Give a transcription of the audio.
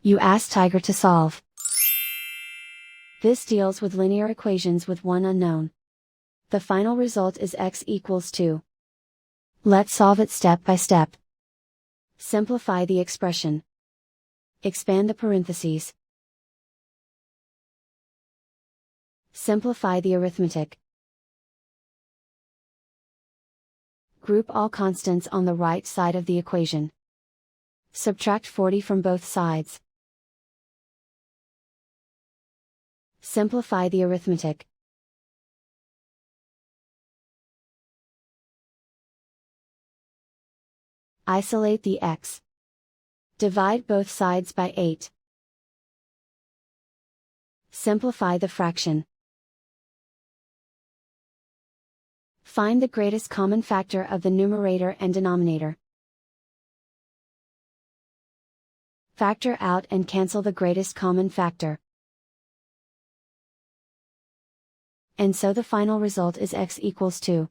You ask Tiger to solve. This deals with linear equations with one unknown. The final result is x equals 2. Let's solve it step by step. Simplify the expression. Expand the parentheses. Simplify the arithmetic. Group all constants on the right side of the equation. Subtract 40 from both sides. Simplify the arithmetic. Isolate the x. Divide both sides by 8. Simplify the fraction. Find the greatest common factor of the numerator and denominator. Factor out and cancel the greatest common factor. And so the final result is x equals 2.